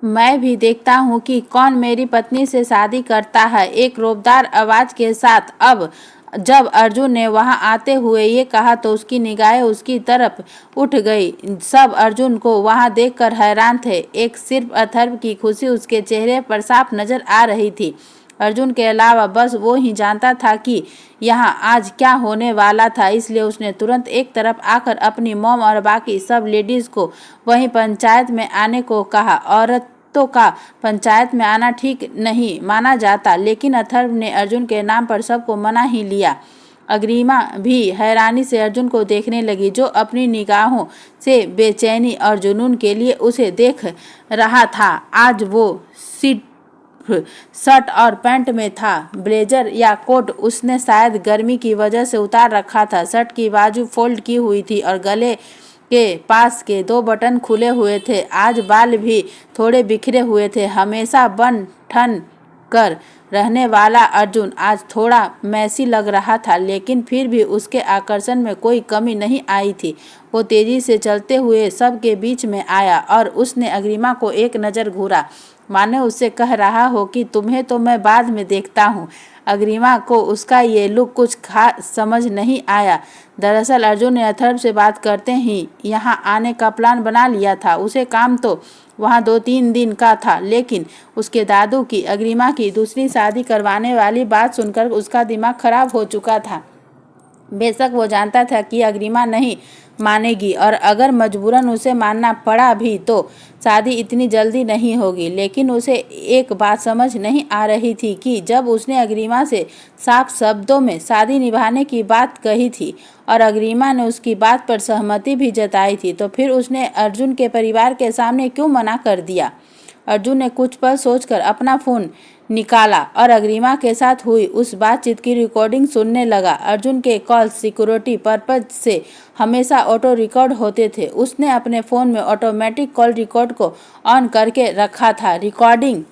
मैं भी देखता हूँ कि कौन मेरी पत्नी से शादी करता है। एक रौबदार आवाज के साथ अब जब अर्जुन ने वहां आते हुए ये कहा तो उसकी निगाहें उसकी तरफ उठ गई। सब अर्जुन को वहां देखकर हैरान थे। एक सिर्फ अथर्व की खुशी उसके चेहरे पर साफ नजर आ रही थी। अर्जुन के अलावा बस वो ही जानता था कि यहाँ आज क्या होने वाला था, इसलिए उसने तुरंत एक तरफ आकर अपनी मॉम और बाकी सब लेडीज को वहीं पंचायत में आने को कहा। औरतों का पंचायत में आना ठीक नहीं माना जाता, लेकिन अथर्व ने अर्जुन के नाम पर सबको मना ही लिया। अग्रिमा भी हैरानी से अर्जुन को देखने लगी, जो अपनी निगाहों से बेचैनी और जुनून के लिए उसे देख रहा था। आज वो सिर्फ शर्ट और पैंट में था। ब्लेजर या कोट उसने शायद गर्मी की वजह से उतार रखा था। शर्ट की बाजू फोल्ड की हुई थी और गले के पास के 2 बटन खुले हुए थे। आज बाल भी थोड़े बिखरे हुए थे। हमेशा बन ठन कर रहने वाला अर्जुन आज थोड़ा मैसी लग रहा था, लेकिन फिर भी उसके आकर्षण में कोई कमी नहीं आई थी। वो तेजी से चलते हुए सबके बीच में आया और उसने अग्रिमा को एक नज़र घूरा, माने उससे कह रहा हो कि तुम्हें तो मैं बाद में देखता हूँ। अग्रिमा को उसका ये लुक कुछ खास समझ नहीं आया। दरअसल अर्जुन ने अथर्व से बात करते ही यहाँ आने का प्लान बना लिया था। उसे काम तो वहाँ 2-3 दिन का था, लेकिन उसके दादू की अग्रिमा की दूसरी शादी करवाने वाली बात सुनकर उसका दिमाग खराब हो चुका था। बेशक वो जानता था कि अग्रिमा नहीं मानेगी और अगर मजबूरन उसे मानना पड़ा भी तो शादी इतनी जल्दी नहीं होगी, लेकिन उसे एक बात समझ नहीं आ रही थी कि जब उसने अग्रिमा से साफ शब्दों में शादी निभाने की बात कही थी और अग्रिमा ने उसकी बात पर सहमति भी जताई थी, तो फिर उसने अर्जुन के परिवार के सामने क्यों मना कर दिया। अर्जुन ने कुछ पल सोचकर अपना फ़ोन निकाला और अग्रिमा के साथ हुई उस बातचीत की रिकॉर्डिंग सुनने लगा। अर्जुन के कॉल सिक्योरिटी पर्पज से हमेशा ऑटो रिकॉर्ड होते थे। उसने अपने फ़ोन में ऑटोमेटिक कॉल रिकॉर्ड को ऑन करके रखा था। रिकॉर्डिंग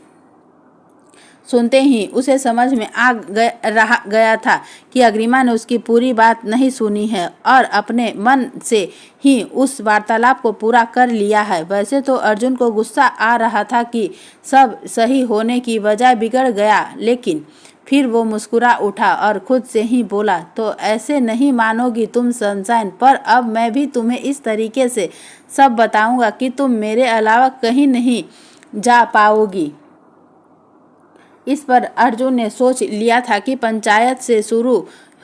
सुनते ही उसे समझ में आ गया था कि अग्रिमा ने उसकी पूरी बात नहीं सुनी है और अपने मन से ही उस वार्तालाप को पूरा कर लिया है। वैसे तो अर्जुन को गुस्सा आ रहा था कि सब सही होने की बजाय बिगड़ गया, लेकिन फिर वो मुस्कुरा उठा और खुद से ही बोला, तो ऐसे नहीं मानोगी तुम सनशाइन, पर अब मैं भी तुम्हें इस तरीके से सब बताऊंगा कि तुम मेरे अलावा कहीं नहीं जा पाओगी। इस पर अर्जुन ने सोच लिया था कि पंचायत से शुरू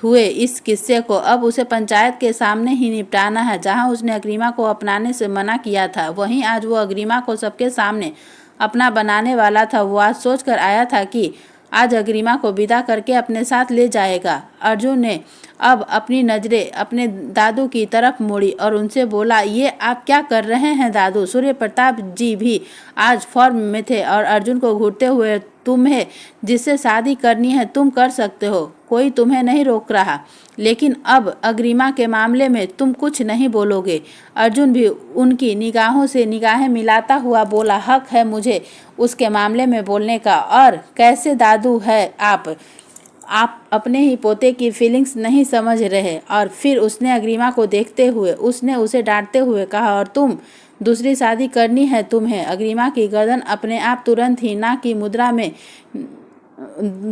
हुए इस किस्से को अब उसे पंचायत के सामने ही निपटाना है। जहां उसने अग्रिमा को अपनाने से मना किया था, वहीं आज वो अग्रिमा को सबके सामने अपना बनाने वाला था। वो आज सोच कर आया था कि आज अग्रिमा को विदा करके अपने साथ ले जाएगा। अर्जुन ने अब अपनी नज़रें अपने दादू की तरफ मोड़ी और उनसे बोला, ये आप क्या कर रहे हैं दादू। सूर्य प्रताप जी भी आज फॉर्म में थे और अर्जुन को घूरते हुए, तुम्हें जिससे शादी करनी है तुम कर सकते हो, कोई तुम्हें नहीं रोक रहा, लेकिन अब अग्रिमा के मामले में तुम कुछ नहीं बोलोगे। अर्जुन भी उनकी निगाहों से निगाहें मिलाता हुआ बोला, हक है मुझे उसके मामले में बोलने का। और कैसे दादू है आप अपने ही पोते की फीलिंग्स नहीं समझ रहे। और फिर उसने अग्रिमा को देखते हुए उसने उसे डांटते हुए कहा, और तुम दूसरी शादी करनी है तुम्हें। अग्रिमा की गर्दन अपने आप तुरंत ही ना की मुद्रा में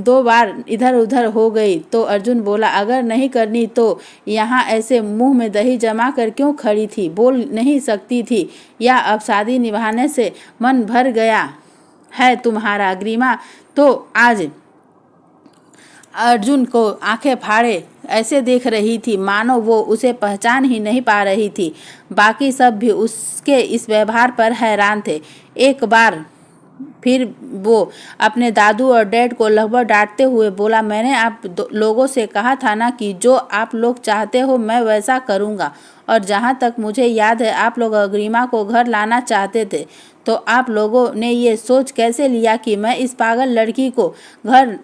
2 बार इधर उधर हो गई। तो अर्जुन बोला, अगर नहीं करनी तो यहाँ ऐसे मुंह में दही जमा कर क्यों खड़ी थी, बोल नहीं सकती थी, या अब शादी निभाने से मन भर गया है तुम्हारा। अग्रिमा तो आज अर्जुन को आंखें फाड़े ऐसे देख रही थी मानो वो उसे पहचान ही नहीं पा रही थी। बाकी सब भी उसके इस व्यवहार पर हैरान थे। एक बार फिर वो अपने दादू और डैड को लगभग डांटते हुए बोला, मैंने आप लोगों से कहा था ना कि जो आप लोग चाहते हो मैं वैसा करूँगा। और जहाँ तक मुझे याद है आप लोग अग्रिमा को घर लाना चाहते थे, तो आप लोगों ने ये सोच कैसे लिया कि मैं इस पागल लड़की को घर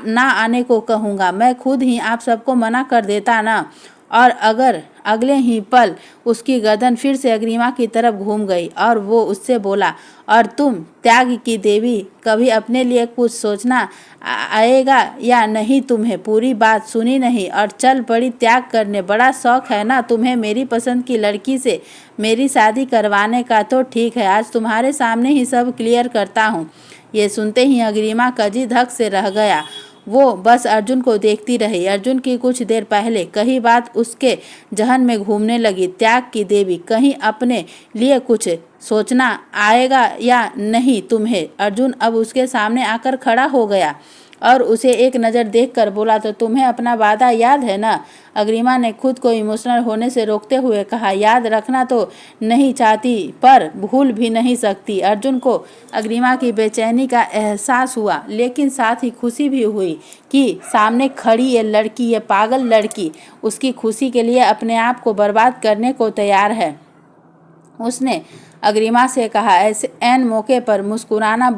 ना आने को कहूँगा। मैं खुद ही आप सबको मना कर देता ना। और अगर अगले ही पल उसकी गर्दन फिर से अग्रिमा की तरफ घूम गई और वो उससे बोला, और तुम त्याग की देवी, कभी अपने लिए कुछ सोचना आएगा या नहीं? तुम्हें पूरी बात सुनी नहीं और चल पड़ी त्याग करने। बड़ा शौक है ना तुम्हें मेरी पसंद की लड़की से मेरी शादी करवाने का? तो ठीक है, आज तुम्हारे सामने ही सब क्लियर करता हूँ। ये सुनते ही अग्रिमा कजी धक से रह गया। वो बस अर्जुन को देखती रही। अर्जुन की कुछ देर पहले कही बात उसके जहन में घूमने लगी। त्याग की देवी, कहीं अपने लिए कुछ सोचना आएगा या नहीं तुम्हें? अर्जुन अब उसके सामने आकर खड़ा हो गया और उसे एक नज़र देखकर बोला, तो तुम्हें अपना वादा याद है ना? अग्रिमा ने खुद को इमोशनल होने से रोकते हुए कहा, याद रखना तो नहीं चाहती पर भूल भी नहीं सकती। अर्जुन को अग्रिमा की बेचैनी का एहसास हुआ, लेकिन साथ ही खुशी भी हुई कि सामने खड़ी ये लड़की, ये पागल लड़की उसकी खुशी के लिए अपने आप को बर्बाद करने को तैयार है। उसने अग्रिमा से कहा, ऐसे ऐन मौके पर मुस्कुराना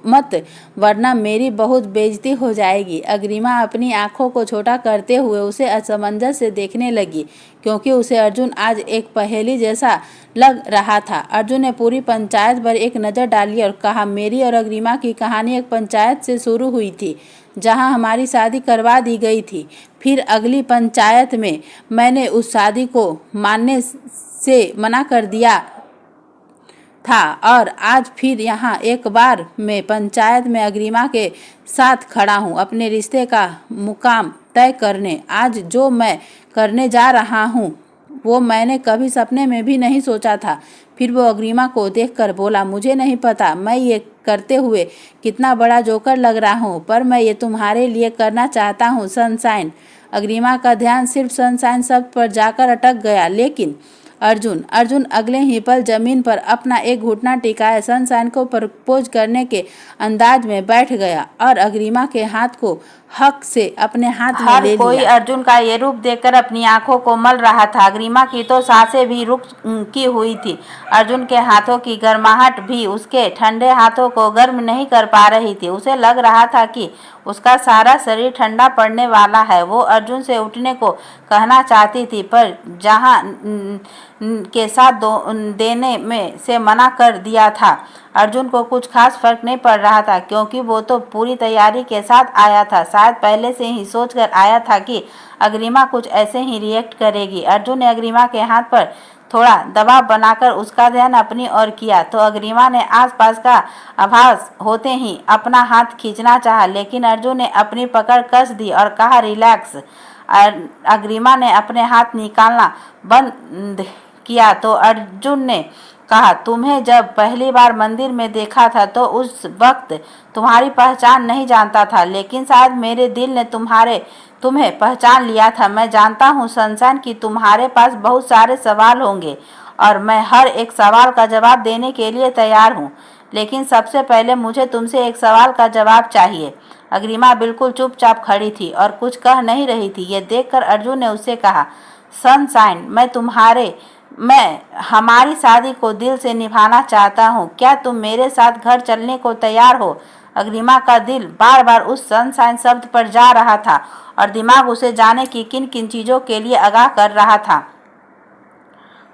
मत वरना मेरी बहुत बेइज्जती हो जाएगी। अग्रिमा अपनी आंखों को छोटा करते हुए उसे असमंजस से देखने लगी, क्योंकि उसे अर्जुन आज एक पहेली जैसा लग रहा था। अर्जुन ने पूरी पंचायत पर एक नज़र डाली और कहा, मेरी और अग्रिमा की कहानी एक पंचायत से शुरू हुई थी जहां हमारी शादी करवा दी गई थी। फिर अगली पंचायत में मैंने उस शादी को मानने से मना कर दिया था और आज फिर यहाँ एक बार मैं पंचायत में अग्रिमा के साथ खड़ा हूँ अपने रिश्ते का मुकाम तय करने। आज जो मैं करने जा रहा हूँ वो मैंने कभी सपने में भी नहीं सोचा था। फिर वो अग्रिमा को देखकर बोला, मुझे नहीं पता मैं ये करते हुए कितना बड़ा जोकर लग रहा हूँ, पर मैं ये तुम्हारे लिए करना चाहता हूँ सनशाइन। अग्रिमा का ध्यान सिर्फ सनशाइन शब्द पर जाकर अटक गया, लेकिन अर्जुन अगले ही पल जमीन पर अपना एक घुटना टिकाए सनशाइन को प्रपोज करने के अंदाज में बैठ गया और अग्रिमा के हाथ को हक से अपने हाथ में ले लिया। कोई अर्जुन का ये रूप देखकर अपनी आंखों को मल रहा था। अग्रिमा की तो सांसें भी रुकी हुई थी। अर्जुन के हाथों की गर्माहट भी उसके ठंडे हाथों को गर्म नहीं कर पा रही थी। उसे लग रहा था कि उसका सारा शरीर ठंडा पड़ने वाला है। वो अर्जुन से उठने को कहना चाहती थी, पर जहां के साथ देने में से मना कर दिया था। अर्जुन को कुछ खास फर्क नहीं पड़ रहा था, क्योंकि वो तो पूरी तैयारी के साथ आया था। शायद पहले से ही सोचकर आया था कि अग्रिमा कुछ ऐसे ही रिएक्ट करेगी। अर्जुन ने अग्रिमा के हाथ पर थोड़ा दबाव बनाकर उसका ध्यान अपनी ओर किया, तो अग्रिमा ने आसपास का आभास होते ही अपना हाथ खींचना चाहा, लेकिन अर्जुन ने अपनी पकड़ कस दी और कहा, रिलैक्स। अग्रिमा ने अपने हाथ निकालना बंद किया तो अर्जुन ने कहा, तुम्हें जब पहली बार मंदिर में देखा था तो उस वक्त तुम्हारी पहचान नहीं जानता था, लेकिन शायद मेरे दिल ने तुम्हें पहचान लिया था। मैं जानता हूँ सनशाइन कि तुम्हारे पास बहुत सारे सवाल होंगे और मैं हर एक सवाल का जवाब देने के लिए तैयार हूँ, लेकिन सबसे पहले मुझे तुमसे एक सवाल का जवाब चाहिए। अग्रिमा बिल्कुल चुपचाप खड़ी थी और कुछ कह नहीं रही थी। ये देखकर अर्जुन ने उससे कहा, सनशाइन, मैं हमारी शादी को दिल से निभाना चाहता हूँ। क्या तुम मेरे साथ घर चलने को तैयार हो? अग्रिमा का दिल बार बार उस सनशाइन शब्द पर जा रहा था और दिमाग उसे जाने की किन किन चीज़ों के लिए आगाह कर रहा था।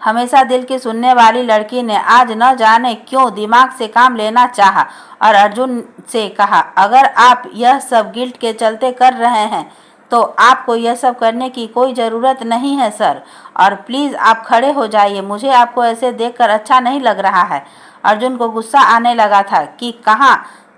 हमेशा दिल की सुनने वाली लड़की ने आज न जाने क्यों दिमाग से काम लेना चाहा और अर्जुन से कहा, अगर आप यह सब गिल्ट के चलते कर रहे हैं तो आपको यह सब करने की कोई ज़रूरत नहीं है सर, और प्लीज़ आप खड़े हो जाइए। मुझे आपको ऐसे देखकर अच्छा नहीं लग रहा है। अर्जुन को गुस्सा आने लगा था कि कहाँ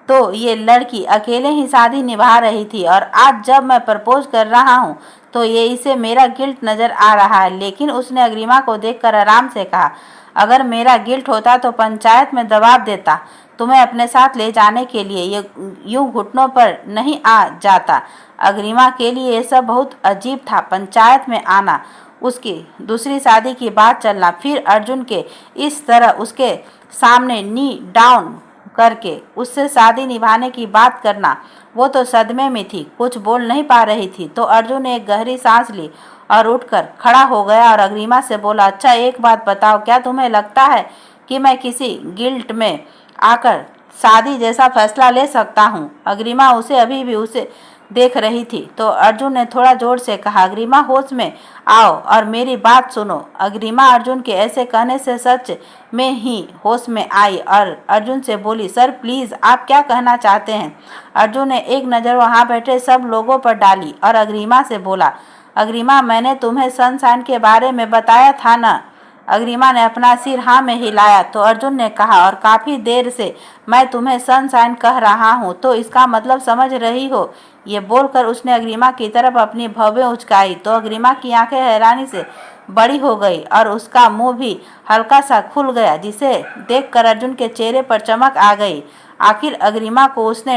तो ये लड़की अकेले ही शादी निभा रही थी और आज जब मैं प्रपोज कर रहा हूँ तो ये इसे मेरा गिल्ट नज़र आ रहा है। लेकिन उसने अग्रिमा को देखकर आराम से कहा, अगर मेरा गिल्ट होता तो पंचायत में दबाव देता तुम्हें अपने साथ ले जाने के लिए, ये यूं घुटनों पर नहीं आ जाता। अग्रिमा के लिए ये सब बहुत अजीब था, पंचायत में आना, उसकी दूसरी शादी की बात चलना, फिर अर्जुन के इस तरह उसके सामने नी डाउन करके उससे शादी निभाने की बात करना। वो तो सदमे में थी, कुछ बोल नहीं पा रही थी। तो अर्जुन ने एक गहरी सांस ली और उठकर खड़ा हो गया और अग्रिमा से बोला, अच्छा एक बात बताओ, क्या तुम्हें लगता है कि मैं किसी गिल्ट में आकर शादी जैसा फैसला ले सकता हूँ? अग्रिमा उसे अभी भी उसे देख रही थी तो अर्जुन ने थोड़ा जोर से कहा, अग्रिमा होश में आओ और मेरी बात सुनो। अग्रिमा अर्जुन के ऐसे कहने से सच में ही होश में आई और अर्जुन से बोली, सर प्लीज आप क्या कहना चाहते हैं। अर्जुन ने एक नज़र वहां बैठे सब लोगों पर डाली और अग्रिमा से बोला, अग्रिमा मैंने तुम्हें सनशाइन के बारे में बताया था ना। अग्रिमा ने अपना सिर हाँ में हिलाया तो अर्जुन ने कहा, और काफ़ी देर से मैं तुम्हें सनशाइन कह रहा हूँ तो इसका मतलब समझ रही हो। ये बोलकर उसने अग्रिमा की तरफ अपनी भवें उचकाई तो अग्रिमा की आंखें हैरानी से बड़ी हो गई और उसका मुंह भी हल्का सा खुल गया, जिसे देखकर अर्जुन के चेहरे पर चमक आ गई। आखिर अग्रिमा को उसने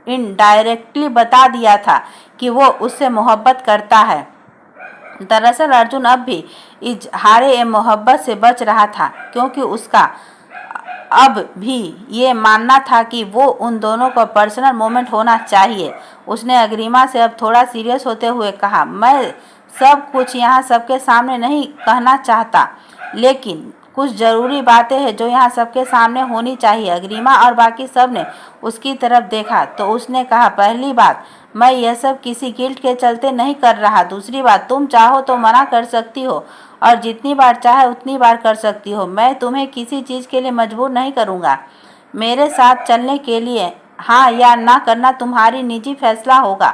इनडायरेक्टली बता दिया था कि वो उससे मोहब्बत करता है। दरअसल अर्जुन अब भी इजहारे मोहब्बत से बच रहा था, क्योंकि उसका अब भी ये मानना था कि वो उन दोनों का पर्सनल मोमेंट होना चाहिए। उसने अग्रिमा से अब थोड़ा सीरियस होते हुए कहा, मैं सब कुछ यहाँ सबके सामने नहीं कहना चाहता, लेकिन कुछ ज़रूरी बातें हैं जो यहाँ सबके सामने होनी चाहिए। अग्रिमा और बाकी सब ने उसकी तरफ देखा तो उसने कहा, पहली बात, मैं यह सब किसी गिल्ट के चलते नहीं कर रहा। दूसरी बात, तुम चाहो तो मना कर सकती हो और जितनी बार चाहे उतनी बार कर सकती हो। मैं तुम्हें किसी चीज़ के लिए मजबूर नहीं करूँगा। मेरे साथ चलने के लिए हाँ या ना करना तुम्हारी निजी फैसला होगा,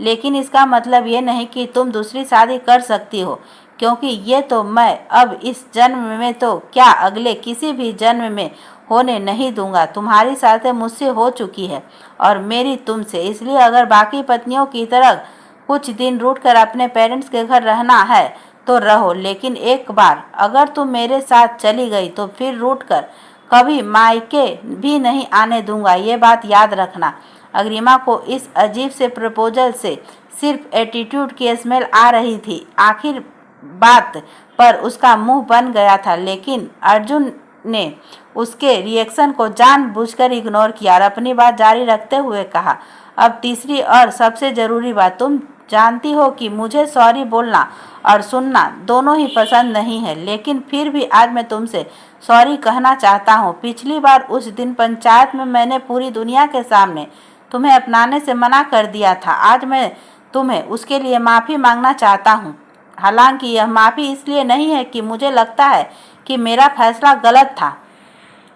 लेकिन इसका मतलब ये नहीं कि तुम दूसरी शादी कर सकती हो, क्योंकि ये तो मैं अब इस जन्म में तो क्या अगले किसी भी जन्म में होने नहीं दूंगा। तुम्हारी शादी मुझसे हो चुकी है और मेरी तुमसे, इसलिए अगर बाकी पत्नियों की तरह कुछ दिन रूठ कर अपने पेरेंट्स के घर रहना है तो रहो, लेकिन एक बार अगर तुम मेरे साथ चली गई तो फिर रूठ कर कभी मायके भी नहीं आने दूंगा, ये बात याद रखना। अग्रिमा को इस अजीब से प्रपोजल से सिर्फ एटीट्यूड की स्मेल आ रही थी। आखिर बात पर उसका मुंह बन गया था, लेकिन अर्जुन ने उसके रिएक्शन को जानबूझकर इग्नोर किया और अपनी बात जारी रखते हुए कहा, अब तीसरी और सबसे ज़रूरी बात, तुम जानती हो कि मुझे सॉरी बोलना और सुनना दोनों ही पसंद नहीं है, लेकिन फिर भी आज मैं तुमसे सॉरी कहना चाहता हूँ। पिछली बार उस दिन पंचायत में मैंने पूरी दुनिया के सामने तुम्हें अपनाने से मना कर दिया था। आज मैं तुम्हें उसके लिए माफ़ी मांगना चाहता हूँ। हालांकि यह माफ़ी इसलिए नहीं है कि मुझे लगता है कि मेरा फैसला गलत था।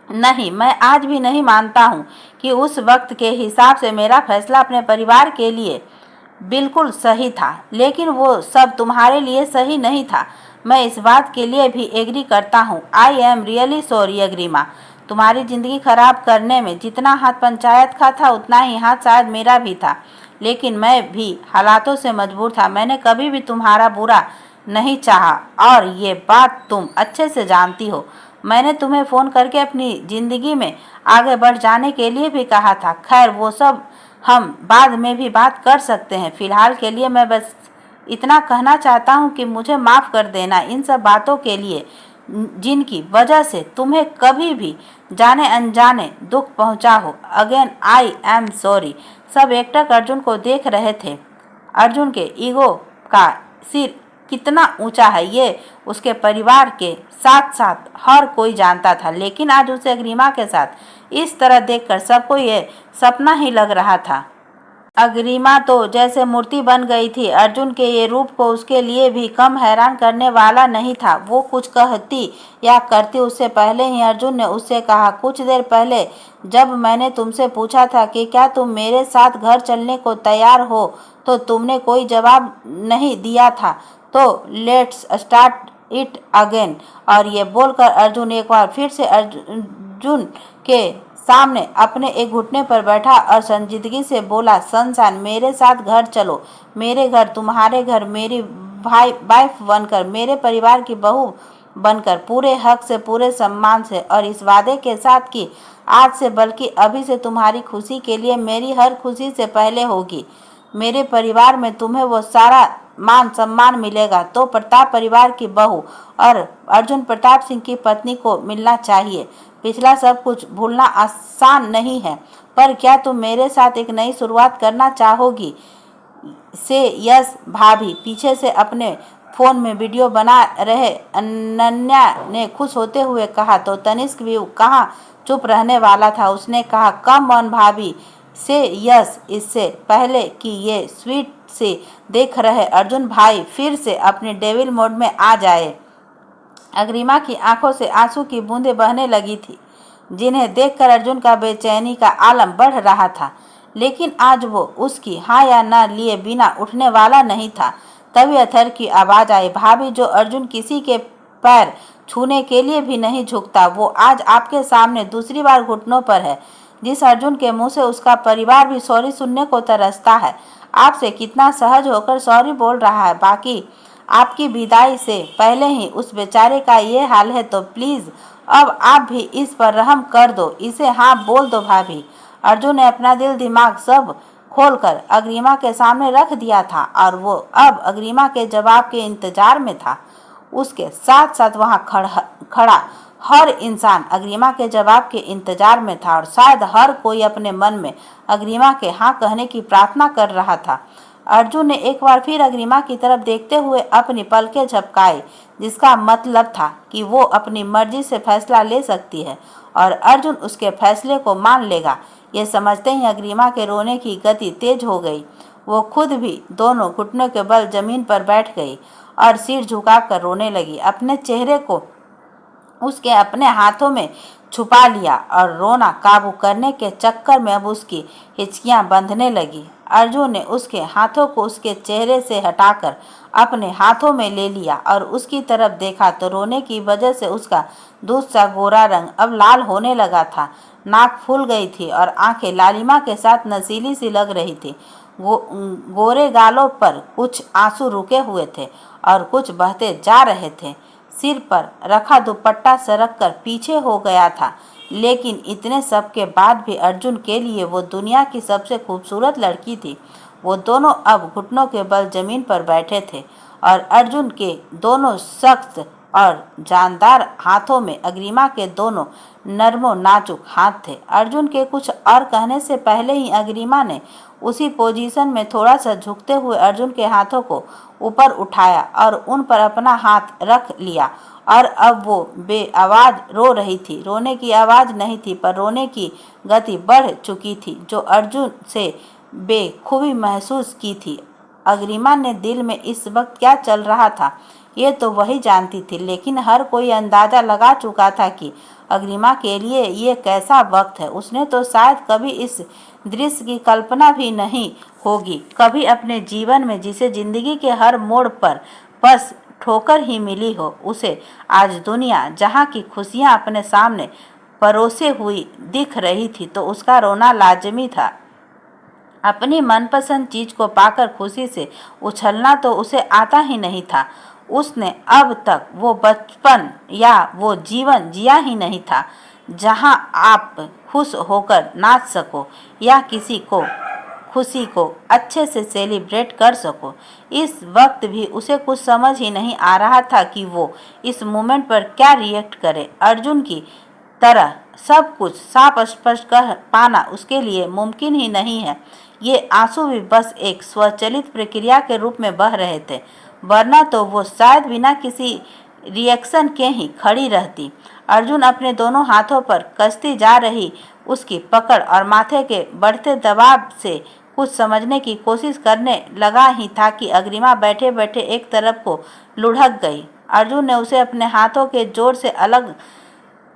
नहीं, मैं आज भी नहीं मानता हूँ कि उस वक्त के हिसाब से मेरा फैसला अपने परिवार के लिए बिल्कुल सही था, लेकिन वो सब तुम्हारे लिए सही नहीं था। मैं इस बात के लिए भी एग्री करता हूँ। I am really sorry Agrima. तुम्हारी ज़िंदगी खराब करने में जितना हाथ पंचायत का था उतना ही हाथ शायद मेरा भी था, लेकिन मैं भी हालातों से मजबूर था। मैंने कभी भी तुम्हारा बुरा नहीं चाहा और ये बात तुम अच्छे से जानती हो। मैंने तुम्हें फ़ोन करके अपनी ज़िंदगी में आगे बढ़ जाने के लिए भी कहा था। खैर वो सब हम बाद में भी बात कर सकते हैं। फ़िलहाल के लिए मैं बस इतना कहना चाहता हूँ कि मुझे माफ़ कर देना इन सब बातों के लिए जिनकी वजह से तुम्हें कभी भी जाने अनजाने दुख पहुँचा हो। Again I am sorry. सब एक्टर अर्जुन को देख रहे थे। अर्जुन के ईगो का सिर कितना ऊंचा है ये उसके परिवार के साथ साथ हर कोई जानता था, लेकिन आज उसे अग्रिमा के साथ इस तरह देखकर सबको ये सपना ही लग रहा था। अग्रिमा तो जैसे मूर्ति बन गई थी। अर्जुन के ये रूप को उसके लिए भी कम हैरान करने वाला नहीं था। वो कुछ कहती या करती उससे पहले ही अर्जुन ने उससे कहा, कुछ देर पहले जब मैंने तुमसे पूछा था कि क्या तुम मेरे साथ घर चलने को तैयार हो तो तुमने कोई जवाब नहीं दिया था, तो लेट्स स्टार्ट इट अगेन। और ये बोलकर अर्जुन एक बार फिर से अर्जुन के सामने अपने एक घुटने पर बैठा और संजीदगी से बोला, सनशाइन मेरे साथ घर चलो, मेरे घर, तुम्हारे घर, मेरी भाई वाइफ बनकर, मेरे परिवार की बहू बनकर, पूरे हक से, पूरे सम्मान से, और इस वादे के साथ कि आज से बल्कि अभी से तुम्हारी खुशी के लिए मेरी हर खुशी से पहले होगी। मेरे परिवार में तुम्हें वो सारा मान सम्मान मिलेगा तो प्रताप परिवार की बहू और अर्जुन प्रताप सिंह की पत्नी को मिलना चाहिए। पिछला सब कुछ भूलना आसान नहीं है, पर क्या तुम मेरे साथ एक नई शुरुआत करना चाहोगी? से यस भाभी। पीछे से अपने फ़ोन में वीडियो बना रहे अनन्या ने खुश होते हुए कहा तो तनिष्क भी कहाँ चुप रहने वाला था। उसने कहा, कम ऑन भाभी, से यस। इससे पहले कि ये स्वीट से देख रहे अर्जुन भाई फिर से अपने डेविल मोड में आ जाए, अग्रिमा की आंखों से आंसू की बूंदें बहने लगी थी, जिन्हें देखकर अर्जुन का बेचैनी का आलम बढ़ रहा था। लेकिन आज वो उसकी हाँ या ना लिए बिना उठने वाला नहीं था। तभी अथर की आवाज आई, भाभी। जो अर्जुन किसी के पैर छूने के लिए भी नहीं झुकता, वो आज आपके सामने दूसरी बार घुटनों पर है। जिस अर्जुन के मुंह से उसका परिवार भी सॉरी सुनने को तरसता है, आपसे कितना सहज होकर सॉरी बोल रहा है। बाकी आपकी विदाई से पहले ही उस बेचारे का ये हाल है, तो प्लीज अब आप भी इस पर रहम कर दो, इसे हाँ बोल दो भाभी। अर्जुन ने अपना दिल दिमाग सब खोलकर अग्रिमा के सामने रख दिया था और वो अब अग्रिमा के जवाब के इंतजार में था। उसके साथ साथ वहां खड़ा हर इंसान अग्रिमा के जवाब के इंतजार में था और शायद हर कोई अपने मन में अग्रिमा के हाँ कहने की प्रार्थना कर रहा था। अर्जुन ने एक बार फिर अग्रिमा की तरफ देखते हुए अपनी पलकें झपकाई, जिसका मतलब था कि वो अपनी मर्जी से फैसला ले सकती है और अर्जुन उसके फैसले को मान लेगा। ये समझते ही अग्रिमा के रोने की गति तेज हो गई। वो खुद भी दोनों घुटनों के बल जमीन पर बैठ गई और सिर झुकाकर रोने लगी। अपने चेहरे को उसके अपने हाथों में छुपा लिया और रोना काबू करने के चक्कर में अब उसकी हिचकियां बंधने लगी। अर्जुन ने उसके हाथों को उसके चेहरे से हटाकर अपने हाथों में ले लिया और उसकी तरफ देखा तो रोने की वजह से उसका दूध सा गोरा रंग अब लाल होने लगा था। नाक फूल गई थी और आंखें लालिमा के साथ नशीली सी लग रही थी। गोरे गालों पर कुछ आंसू रुके हुए थे और कुछ बहते जा रहे थे। सिर पर रखा दुपट्टा सरक कर पीछे हो गया था, लेकिन इतने सब के बाद भी अर्जुन के लिए वो दुनिया की सबसे खूबसूरत लड़की थी। वो दोनों अब घुटनों के बल जमीन पर बैठे थे और अर्जुन के दोनों सख्त और जानदार हाथों में अग्रिमा के दोनों नर्मो नाजुक हाथ थे। अर्जुन के कुछ और कहने से पहले ही अग्रिमा ने उसी पोजीशन में थोड़ा सा झुकते हुए अर्जुन के हाथों को ऊपर उठाया और उन पर अपना हाथ रख लिया और अब वो बेआवाज रो रही थी। रोने की आवाज नहीं थी, पर रोने की गति बढ़ चुकी थी, जो अर्जुन से बेखूबी महसूस की थी। अग्रिमा ने दिल में इस वक्त क्या चल रहा था, ये तो वही जानती थी, लेकिन हर कोई अंदाजा लगा चुका था कि अग्रिमा के लिए ये कैसा वक्त है। उसने तो शायद कभी इस दृश्य की कल्पना भी नहीं होगी, कभी अपने जीवन में जिसे जिंदगी के हर मोड़ पर बस ठोकर ही मिली हो। उसे आज दुनिया जहाँ की खुशियाँ अपने सामने परोसे हुई दिख रही थी, तो उसका रोना लाजमी था। अपनी मनपसंद चीज को पाकर खुशी से उछलना तो उसे आता ही नहीं था। उसने अब तक वो बचपन या वो जीवन जिया ही नहीं था जहां आप खुश होकर नाच सको या किसी को खुशी को अच्छे से सेलिब्रेट कर सको। इस वक्त भी उसे कुछ समझ ही नहीं आ रहा था कि वो इस मोमेंट पर क्या रिएक्ट करे। अर्जुन की तरह सब कुछ साफ स्पष्ट कर पाना उसके लिए मुमकिन ही नहीं है। ये आंसू भी बस एक स्वचालित प्रक्रिया के रूप में बह रहे थे, वरना तो वो शायद बिना किसी रिएक्शन के ही खड़ी रहती। अर्जुन अपने दोनों हाथों पर कसती जा रही उसकी पकड़ और माथे के बढ़ते दबाव से कुछ समझने की कोशिश करने लगा ही था कि अग्रिमा बैठे बैठे एक तरफ को लुढ़क गई। अर्जुन ने उसे अपने हाथों के जोर से अलग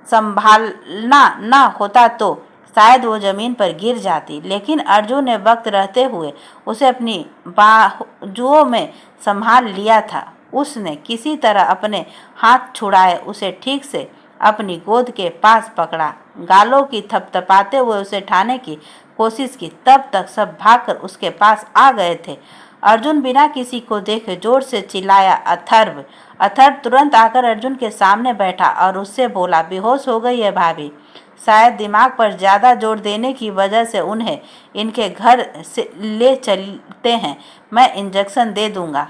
संभालना न होता तो शायद वो जमीन पर गिर जाती, लेकिन अर्जुन ने वक्त रहते हुए उसे अपनी बाजुओं में संभाल लिया था। उसने किसी तरह अपने हाथ छुड़ाए उसे ठीक से अपनी गोद के पास पकड़ा, गालों की थपथपाते हुए उसे उठाने की कोशिश की। तब तक सब भागकर उसके पास आ गए थे। अर्जुन बिना किसी को देखे जोर से चिल्लाया, अथर्व। अथर्व तुरंत आकर अर्जुन के सामने बैठा और उससे बोला, बेहोश हो गई है भाभी। शायद दिमाग पर ज़्यादा जोर देने की वजह से उन्हें इनके घर से ले चलते हैं, मैं इंजेक्शन दे दूंगा।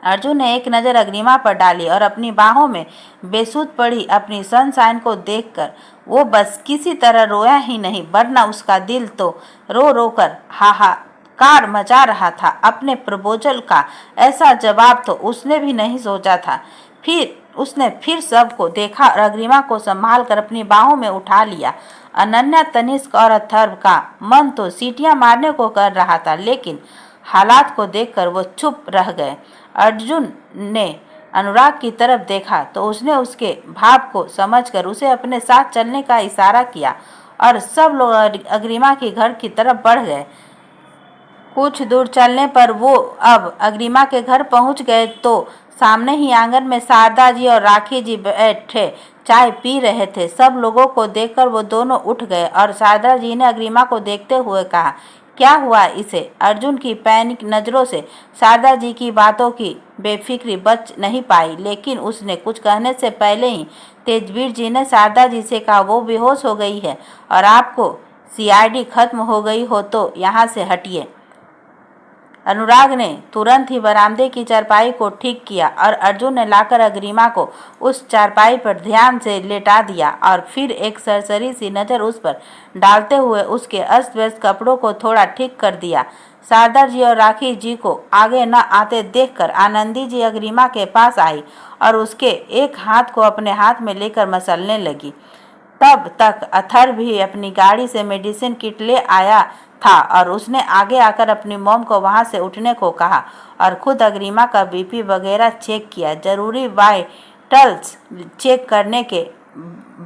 अर्जुन ने एक नज़र अग्निमा पर डाली और अपनी बाहों में बेसुध पड़ी अपनी सनशाइन को देखकर वो बस किसी तरह रोया ही नहीं, वरना उसका दिल तो रो रो कर हाहाकार मचा रहा था। अपने प्रपोजल का ऐसा जवाब तो उसने भी नहीं सोचा था। फिर उसने सबको देखा और अग्निमा को संभाल कर अपनी बाहों में उठा लिया। अनन्या, तनिष्क और अथर्व का मन तो सीटियां मारने को कर रहा था, लेकिन हालात को देखकर वो चुप रह गए। अर्जुन ने अनुराग की तरफ देखा तो उसने उसके भाव को समझकर उसे अपने साथ चलने का इशारा किया और सब लोग अग्रिमा के घर की तरफ बढ़ गए। कुछ दूर चलने पर वो अब अग्रिमा के घर पहुंच गए तो सामने ही आंगन में शारदा जी और राखी जी बैठे चाय पी रहे थे। सब लोगों को देखकर वो दोनों उठ गए और शारदा जी ने अग्रिमा को देखते हुए कहा, क्या हुआ इसे? अर्जुन की पैनिक नज़रों से शारदा जी की बातों की बेफिक्री बच नहीं पाई, लेकिन उसने कुछ कहने से पहले ही तेजवीर जी ने शारदा जी से कहा, वो बेहोश हो गई है और आपको सीआईडी खत्म हो गई हो तो यहाँ से हटिए। अनुराग ने तुरंत ही बरामदे की चारपाई को ठीक किया और अर्जुन ने लाकर अग्रिमा को उस चारपाई पर ध्यान से लेटा दिया और फिर एक सरसरी सी नज़र उस पर डालते हुए उसके अस्त व्यस्त कपड़ों को थोड़ा ठीक कर दिया। शारदा जी और राखी जी को आगे न आते देखकर आनंदी जी अग्रिमा के पास आई और उसके एक हाथ को अपने हाथ में लेकर मसलने लगी। तब तक अथर्व भी अपनी गाड़ी से मेडिसिन किट ले आया था और उसने आगे आकर अपनी मॉम को वहां से उठने को कहा और खुद अग्रिमा का बीपी वगैरह चेक किया। जरूरी वाइटल्स चेक करने के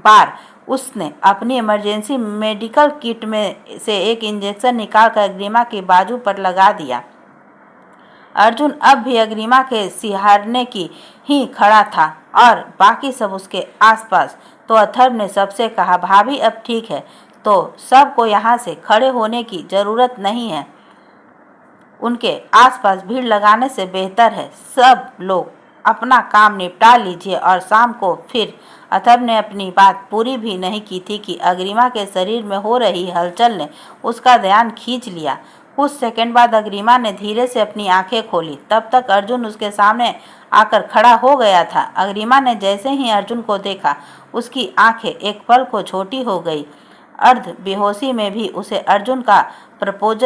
बाद उसने अपनी इमरजेंसी मेडिकल किट में से एक इंजेक्शन निकालकर अग्रिमा की बाजू पर लगा दिया। अर्जुन अब भी अग्रिमा के सिहारने की ही खड़ा था और बाकी सब उसके आसपास। तो अथर्व ने सबसे कहा, भाभी अब ठीक है तो सबको यहाँ से खड़े होने की ज़रूरत नहीं है, उनके आसपास भीड़ लगाने से बेहतर है, सब लोग अपना काम निपटा लीजिए और शाम को फिर। अथर्व ने अपनी बात पूरी भी नहीं की थी कि अग्रिमा के शरीर में हो रही हलचल ने उसका ध्यान खींच लिया। कुछ सेकंड बाद अग्रिमा ने धीरे से अपनी आंखें खोली। तब तक अर्जुन उसके सामने आकर खड़ा हो गया था। अग्रिमा ने जैसे ही अर्जुन को देखा उसकी आंखें एक पल को छोटी हो गई। अर्ध बेहोशी में भी उसे अर्जुन का प्रपोज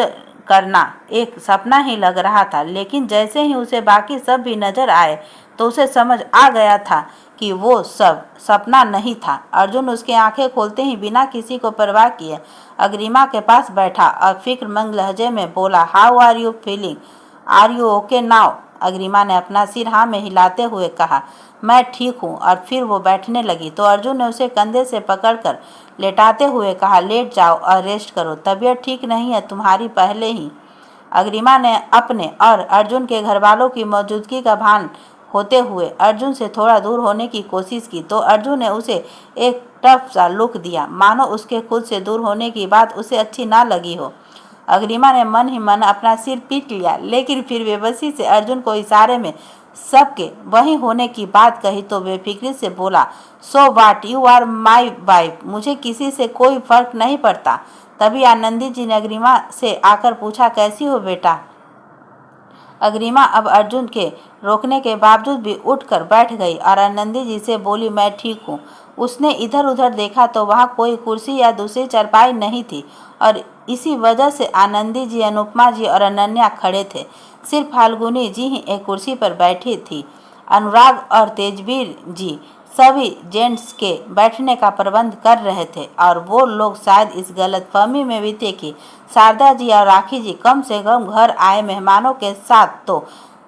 करना एक सपना ही लग रहा था, लेकिन जैसे ही उसे बाकी सब भी नजर आए तो उसे समझ आ गया था कि वो सब सपना नहीं था। अर्जुन उसके आंखें खोलते ही बिना किसी को परवाह किए अग्रिमा के पास बैठा और फिक्रमंद लहजे में बोला, how are you feeling? Are you okay now? Agrima ने अपना सिर हाँ में हिलाते हुए कहा, मैं ठीक हूँ। और फिर वो बैठने लगी तो अर्जुन ने उसे कंधे से पकड़कर लेटाते हुए कहा, लेट जाओ और रेस्ट करो, तबीयत ठीक नहीं है तुम्हारी पहले ही। अग्रिमा ने अपने और अर्जुन के घरवालों की मौजूदगी का भान होते हुए अर्जुन से थोड़ा दूर होने की कोशिश की तो अर्जुन ने उसे एक टफ सा लुक दिया, मानो उसके खुद से दूर होने की बात उसे अच्छी ना लगी हो। अग्रिमा ने मन ही मन अपना सिर पीट लिया, लेकिन फिर बेबसी से अर्जुन को इशारे में सबके वहीं होने की बात कही तो बेफिक्री से बोला, सो वाट, यू आर माई वाइफ, मुझे किसी से कोई फर्क नहीं पड़ता। तभी आनंदी जी ने अग्रिमा से आकर पूछा, कैसी हो बेटा? अग्रिमा अब अर्जुन के रोकने के बावजूद भी उठकर बैठ गई और आनंदी जी से बोली, मैं ठीक हूँ। उसने इधर उधर देखा तो वहाँ कोई कुर्सी या दूसरी चारपाई नहीं थी और इसी वजह से आनंदी जी, अनुपमा जी और अनन्या खड़े थे। सिर्फ फाल्गुनी जी ही एक कुर्सी पर बैठी थी। अनुराग और तेजवीर जी सभी जेंट्स के बैठने का प्रबंध कर रहे थे और वो लोग शायद इस गलतफहमी में भी थे कि शारदा जी और राखी जी कम से कम घर आए मेहमानों के साथ तो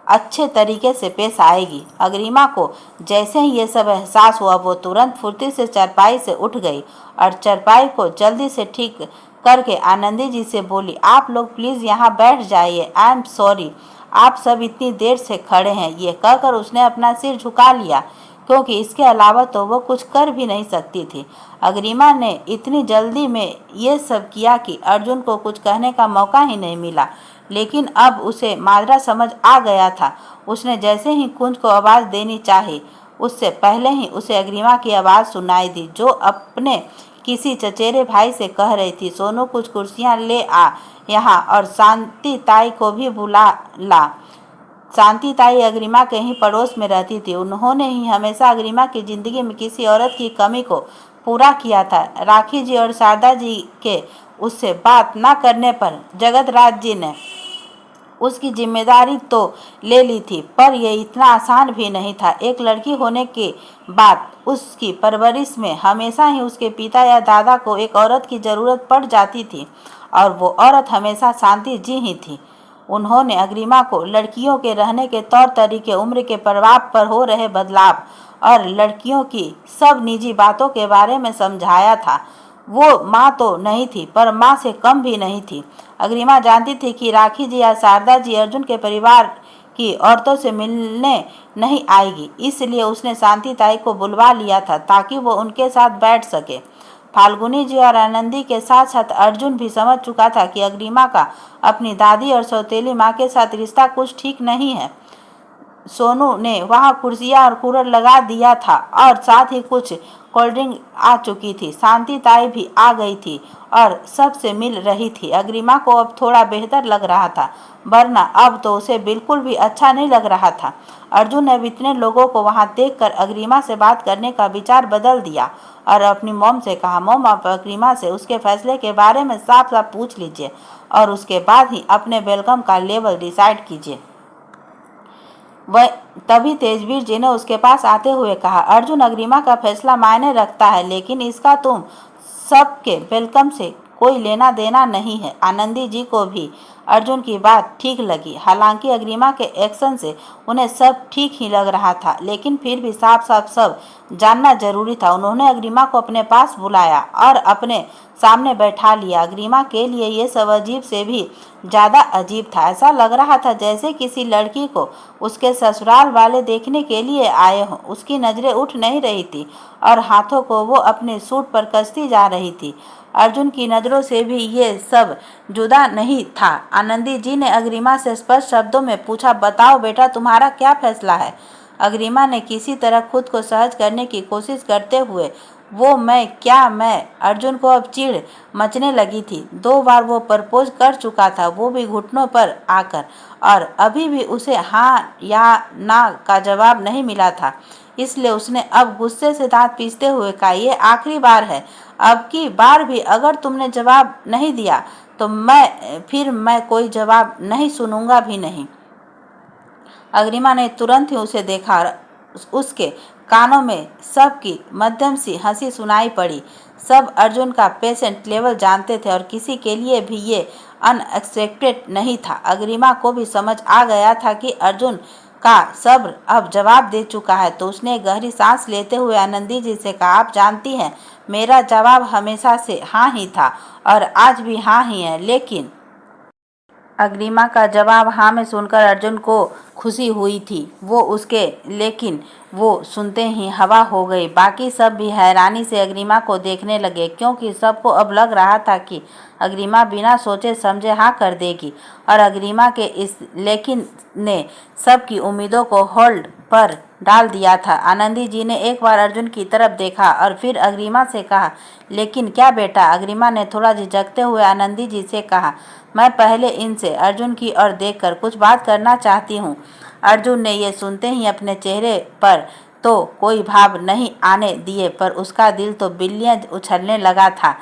अच्छे तरीके से पेश आएगी। अग्रिमा को जैसे ही ये सब एहसास हुआ वो तुरंत फुर्ती से चारपाई से उठ गई और चारपाई को जल्दी से ठीक करके आनंदी जी से बोली, आप लोग प्लीज़ यहाँ बैठ जाइए, आई एम सॉरी आप सब इतनी देर से खड़े हैं। ये कहकर उसने अपना सिर झुका लिया क्योंकि इसके अलावा तो वो कुछ कर भी नहीं सकती थी। अग्रिमा ने इतनी जल्दी में ये सब किया कि अर्जुन को कुछ कहने का मौका ही नहीं मिला, लेकिन अब उसे माजरा समझ आ गया था। उसने जैसे ही कुंज को आवाज़ देनी चाही उससे पहले ही उसे अग्रिमा की आवाज़ सुनाई दी जो अपने किसी चचेरे भाई से कह रही थी, सोनू कुछ कुर्सियाँ ले आ यहाँ और शांति ताई को भी बुला ला। शांति ताई अग्रिमा के ही पड़ोस में रहती थी। उन्होंने ही हमेशा अग्रिमा की जिंदगी में किसी औरत की कमी को पूरा किया था। राखी जी और शारदा जी के उससे बात न करने पर जगत राज जी ने उसकी जिम्मेदारी तो ले ली थी, पर यह इतना आसान भी नहीं था। एक लड़की होने के बाद उसकी परवरिश में हमेशा ही उसके पिता या दादा को एक औरत की ज़रूरत पड़ जाती थी, और वो औरत हमेशा शांति जी ही थी। उन्होंने अग्रिमा को लड़कियों के रहने के तौर तरीके, उम्र के प्रभाव पर हो रहे बदलाव और लड़कियों की सब निजी बातों के बारे में समझाया था। वो माँ तो नहीं थी, पर माँ से कम भी नहीं थी। अग्रिमा जानती थी कि राखी जी या शारदा जी अर्जुन के परिवार की औरतों से मिलने नहीं आएगी, इसलिए उसने शांति ताई को बुलवा लिया था ताकि वो उनके साथ बैठ सके। फाल्गुनी जी और आनंदी के साथ साथ अर्जुन भी समझ चुका था कि अग्रिमा का अपनी दादी और सौतेली माँ के साथ रिश्ता कुछ ठीक नहीं है। सोनू ने वहां कुर्सियां और कूलर लगा दिया था और साथ ही कुछ कोल्ड ड्रिंक आ चुकी थी। शांति ताई भी आ गई थी और सबसे मिल रही थी। अग्रिमा को अब थोड़ा बेहतर लग रहा था, वरना अब तो उसे बिल्कुल भी अच्छा नहीं लग रहा था। अर्जुन ने इतने लोगों को वहां देखकर अग्रिमा से बात करने का विचार बदल दिया और अपनी मॉम से कहा, मॉम आप अग्रिमा से उसके फैसले के बारे में साफ साफ पूछ लीजिए और उसके बाद ही अपने वेलकम का लेवल डिसाइड कीजिए। वह तभी तेजवीर जी ने उसके पास आते हुए कहा, अर्जुन अग्रिमा का फैसला मायने रखता है, लेकिन इसका तुम सबके वेलकम से कोई लेना देना नहीं है। आनंदी जी को भी अर्जुन की बात ठीक लगी। हालांकि अग्रिमा के एक्शन से उन्हें सब ठीक ही लग रहा था, लेकिन फिर भी साफ साफ सब जानना जरूरी था। उन्होंने अग्रिमा को अपने पास बुलाया और अपने सामने बैठा लिया। अग्रिमा के लिए ये सब अजीब से भी ज़्यादा अजीब था। ऐसा लग रहा था जैसे किसी लड़की को उसके ससुराल वाले देखने के लिए आए हों। उसकी नज़रें उठ नहीं रही थी और हाथों को वो अपने सूट पर कसती जा रही थी। अर्जुन की नज़रों से भी ये सब जुदा नहीं था। आनंदी जी ने अग्रिमा से स्पष्ट शब्दों में पूछा, बताओ बेटा तुम्हारा क्या फैसला है। अग्रिमा ने किसी तरह खुद को सहज करने की कोशिश करते हुए, वो मैं अर्जुन को अब चिढ़ मचने लगी थी। 2 बार वो प्रपोज कर चुका था, वो भी घुटनों पर आकर, और अभी भी उसे हाँ या ना का जवाब नहीं मिला था। इसलिए उसने अब गुस्से से दांत पीसते हुए कहा, ये आखिरी बार है, अब की बार भी अगर तुमने जवाब नहीं दिया तो मैं कोई जवाब नहीं सुनूंगा भी नहीं। अग्रिमा ने तुरंत ही उसे देखा और उसके कानों में सबकी मध्यम सी हंसी सुनाई पड़ी। सब अर्जुन का पेशेंट लेवल जानते थे और किसी के लिए भी ये अनएक्सपेक्टेड नहीं था। अग्रिमा को भी समझ आ गया था कि अर्जुन का सब्र अब जवाब दे चुका है, तो उसने गहरी सांस लेते हुए आनंदी जी से कहा, आप जानती हैं मेरा जवाब हमेशा से हाँ ही था और आज भी हाँ ही है। लेकिन अग्रिमा का जवाब हाँ में सुनकर अर्जुन को खुशी हुई थी। लेकिन वो सुनते ही हवा हो गई। बाकी सब भी हैरानी से अग्रिमा को देखने लगे, क्योंकि सबको अब लग रहा था कि अग्रिमा बिना सोचे समझे हाँ कर देगी, और अग्रिमा के इस लेकिन ने सबकी उम्मीदों को होल्ड पर डाल दिया था। आनंदी जी ने एक बार अर्जुन की तरफ देखा और फिर अग्रिमा से कहा, लेकिन क्या बेटा। अग्रिमा ने थोड़ा झिझकते हुए आनंदी जी से कहा, मैं पहले इनसे अर्जुन की ओर देखकर कुछ बात करना चाहती हूँ। अर्जुन ने ये सुनते ही अपने चेहरे पर तो कोई भाव नहीं आने दिए, पर उसका दिल तो बिल्लियाँ उछलने लगा था।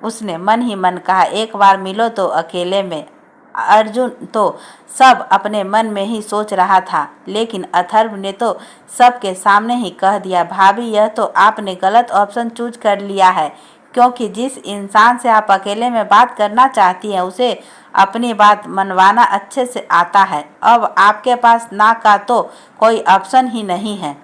उसने मन ही मन कहा, एक बार मिलो तो अकेले में। अर्जुन तो सब अपने मन में ही सोच रहा था, लेकिन अथर्व ने तो सबके सामने ही कह दिया, भाभी यह तो आपने गलत ऑप्शन चूज कर लिया है, क्योंकि जिस इंसान से आप अकेले में बात करना चाहती हैं उसे अपनी बात मनवाना अच्छे से आता है। अब आपके पास ना का तो कोई ऑप्शन ही नहीं है।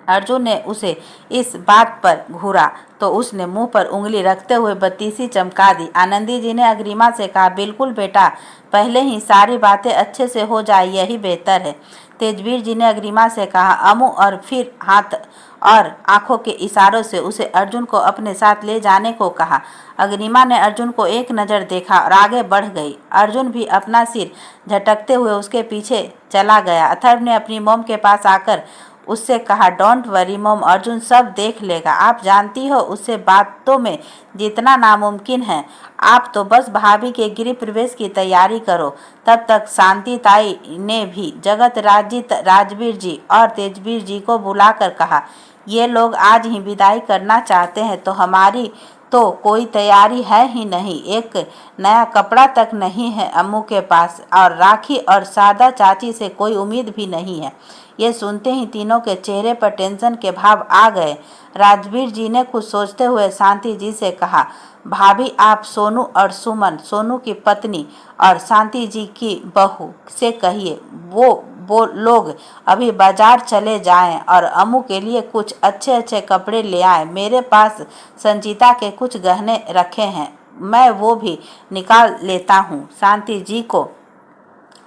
अर्जुन ने उसे इस बात पर घूरा तो उसने मुंह पर उंगली रखते हुए बत्तीसी चमका दी। आनंदी जी ने अग्रिमा से कहा, बिल्कुल बेटा, पहले ही सारी बातें अच्छे से हो जाए यही बेहतर है। तेजवीर जी ने अग्रिमा से कहा, अमू, और फिर हाथ और आंखों के इशारों से उसे अर्जुन को अपने साथ ले जाने को कहा। अग्निमा ने अर्जुन को एक नज़र देखा और आगे बढ़ गई। अर्जुन भी अपना सिर झटकते हुए उसके पीछे चला गया। अथर्व ने अपनी मोम के पास आकर उससे कहा, डोंट वरी मोम, अर्जुन सब देख लेगा। आप जानती हो उससे बातों में जितना नामुमकिन है। आप तो बस भाभी के गृह प्रवेश की तैयारी करो। तब तक शांति ताई ने भी जगत राजित राजवीर जी और तेजवीर जी को बुलाकर कहा, ये लोग आज ही विदाई करना चाहते हैं, तो हमारी तो कोई तैयारी है ही नहीं, एक नया कपड़ा तक नहीं है अम्मू के पास, और राखी और शारदा चाची से कोई उम्मीद भी नहीं है। ये सुनते ही तीनों के चेहरे पर टेंशन के भाव आ गए। राजवीर जी ने कुछ सोचते हुए शांति जी से कहा, भाभी आप सोनू और सुमन, सोनू की पत्नी और शांति जी की बहू से कहिए वो लोग अभी बाजार चले जाएं और अम्मू के लिए कुछ अच्छे अच्छे कपड़े ले आए। मेरे पास संचिता के कुछ गहने रखे हैं, मैं वो भी निकाल लेता हूँ। शांति जी को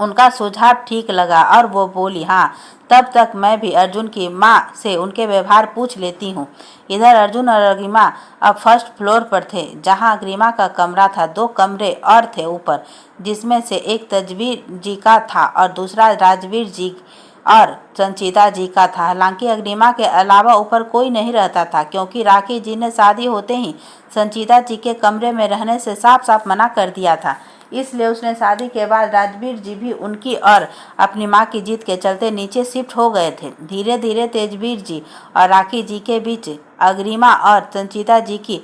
उनका सुझाव ठीक लगा और वो बोली, हाँ तब तक मैं भी अर्जुन की माँ से उनके व्यवहार पूछ लेती हूँ। इधर अर्जुन और अग्रिमा अब फर्स्ट फ्लोर पर थे, जहाँ अग्रिमा का कमरा था। 2 कमरे और थे ऊपर, जिसमें से एक तजवीर जी का था और दूसरा राजवीर जी और संचिता जी का था। हालांकि अग्रिमा के अलावा ऊपर कोई नहीं रहता था, क्योंकि राखी जी ने शादी होते ही संचिता जी के कमरे में रहने से साफ साफ मना कर दिया था। इसलिए उसने शादी के बाद राजवीर जी भी उनकी और अपनी माँ की जिद के चलते नीचे शिफ्ट हो गए थे। धीरे धीरे तेजवीर जी और राखी जी के बीच अग्रिमा और संचिता जी की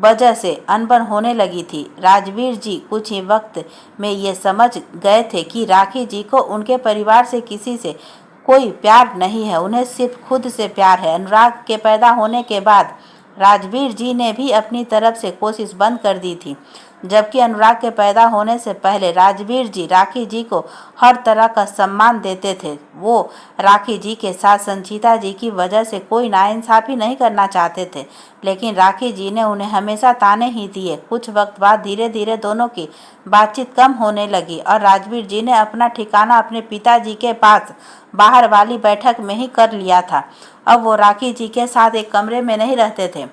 वजह से अनबन होने लगी थी। राजवीर जी कुछ ही वक्त में ये समझ गए थे कि राखी जी को उनके परिवार से किसी से कोई प्यार नहीं है, उन्हें सिर्फ खुद से प्यार है। अनुराग के पैदा होने के बाद राजवीर जी ने भी अपनी तरफ से कोशिश बंद कर दी थी, जबकि अनुराग के पैदा होने से पहले राजवीर जी राखी जी को हर तरह का सम्मान देते थे। वो राखी जी के साथ संचिता जी की वजह से कोई नाइंसाफ़ी नहीं करना चाहते थे, लेकिन राखी जी ने उन्हें हमेशा ताने ही दिए। कुछ वक्त बाद धीरे धीरे दोनों की बातचीत कम होने लगी और राजवीर जी ने अपना ठिकाना अपने पिताजी के पास बाहर वाली बैठक में ही कर लिया था। अब वो राखी जी के साथ एक कमरे में नहीं रहते थे।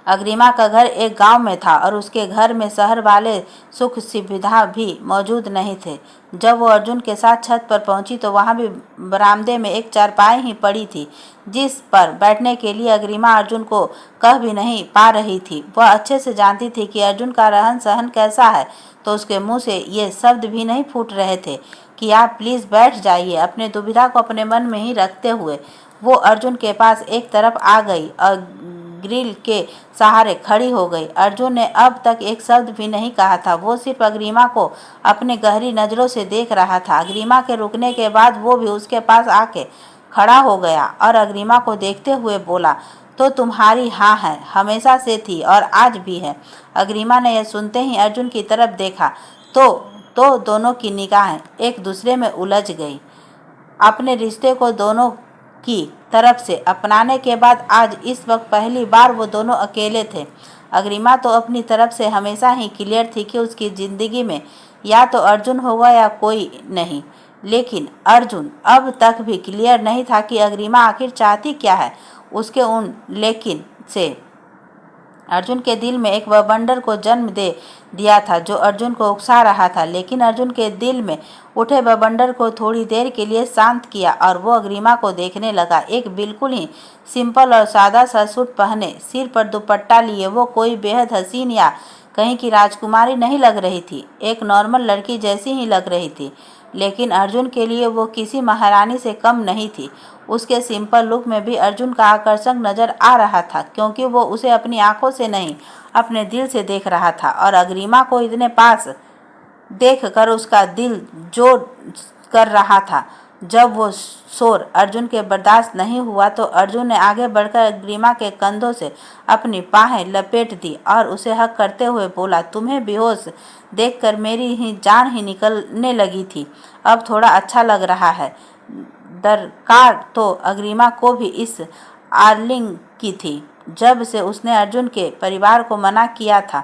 अग्रिमा का घर एक गांव में था और उसके घर में शहर वाले सुख सुविधा भी मौजूद नहीं थे। जब वो अर्जुन के साथ छत पर पहुंची तो वहां भी बरामदे में एक चारपाई ही पड़ी थी, जिस पर बैठने के लिए अग्रिमा अर्जुन को कह भी नहीं पा रही थी। वह अच्छे से जानती थी कि अर्जुन का रहन सहन कैसा है, तो उसके मुंह से ये शब्द भी नहीं फूट रहे थे कि आप प्लीज़ बैठ जाइए। अपने दुविधा को अपने मन में ही रखते हुए वो अर्जुन के पास एक तरफ आ गई और ग्रिल के सहारे खड़ी हो गई। अर्जुन ने अब तक एक शब्द भी नहीं कहा था, वो सिर्फ अग्रिमा को अपने गहरी नज़रों से देख रहा था। अग्रिमा के रुकने के बाद वो भी उसके पास आके खड़ा हो गया और अग्रिमा को देखते हुए बोला, तो तुम्हारी हाँ है, हमेशा से थी और आज भी है। अग्रिमा ने यह सुनते ही अर्जुन की तरफ देखा तो दोनों की निगाहें एक दूसरे में उलझ गई। अपने रिश्ते को दोनों की तरफ से अपनाने के बाद आज इस वक्त पहली बार वो दोनों अकेले थे। अग्रिमा तो अपनी तरफ से हमेशा ही क्लियर थी कि उसकी ज़िंदगी में या तो अर्जुन होगा या कोई नहीं, लेकिन अर्जुन अब तक भी क्लियर नहीं था कि अग्रिमा आखिर चाहती क्या है। उसके उन लेकिन से अर्जुन के दिल में एक बवंडर को जन्म दे दिया था जो अर्जुन को उकसा रहा था, लेकिन अर्जुन के दिल में उठे बवंडर को थोड़ी देर के लिए शांत किया और वो अग्रिमा को देखने लगा। एक बिल्कुल ही सिंपल और सादा सा सूट पहने, सिर पर दुपट्टा लिए वो कोई बेहद हसीन या कहीं की राजकुमारी नहीं लग रही थी, एक नॉर्मल लड़की जैसी ही लग रही थी, लेकिन अर्जुन के लिए वो किसी महारानी से कम नहीं थी। उसके सिंपल लुक में भी अर्जुन का आकर्षण नजर आ रहा था, क्योंकि वो उसे अपनी आंखों से नहीं अपने दिल से देख रहा था और अग्रिमा को इतने पास देखकर उसका दिल जोर कर रहा था। जब वो शोर अर्जुन के बर्दाश्त नहीं हुआ तो अर्जुन ने आगे बढ़कर अग्रिमा के कंधों से अपनी बाहें लपेट दी और उसे हक करते हुए बोला, तुम्हें बेहोश देखकर मेरी ही जान ही निकलने लगी थी, अब थोड़ा अच्छा लग रहा है। दरकार तो अग्रिमा को भी इस आर्लिंग की थी। जब से उसने अर्जुन के परिवार को मना किया था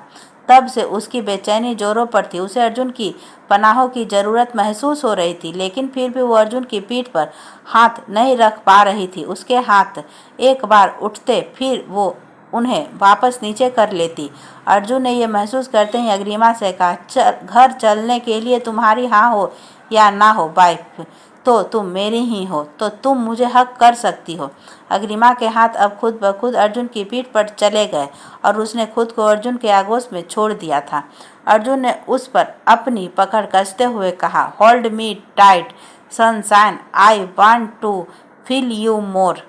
तब से उसकी बेचैनी जोरों पर थी। उसे अर्जुन की पनाहों की ज़रूरत महसूस हो रही थी, लेकिन फिर भी वो अर्जुन की पीठ पर हाथ नहीं रख पा रही थी। उसके हाथ एक बार उठते फिर वो उन्हें वापस नीचे कर लेती। अर्जुन ने यह महसूस करते ही अग्रिमा से कहा, घर चलने के लिए तुम्हारी हाँ हो या ना हो वाइफ, तो तुम मेरी ही हो, तो तुम मुझे हक कर सकती हो। अग्रिमा के हाथ अब खुद ब खुद अर्जुन की पीठ पर चले गए और उसने खुद को अर्जुन के आगोश में छोड़ दिया था। अर्जुन ने उस पर अपनी पकड़ कसते हुए कहा, hold me tight sunshine, I want to feel you more.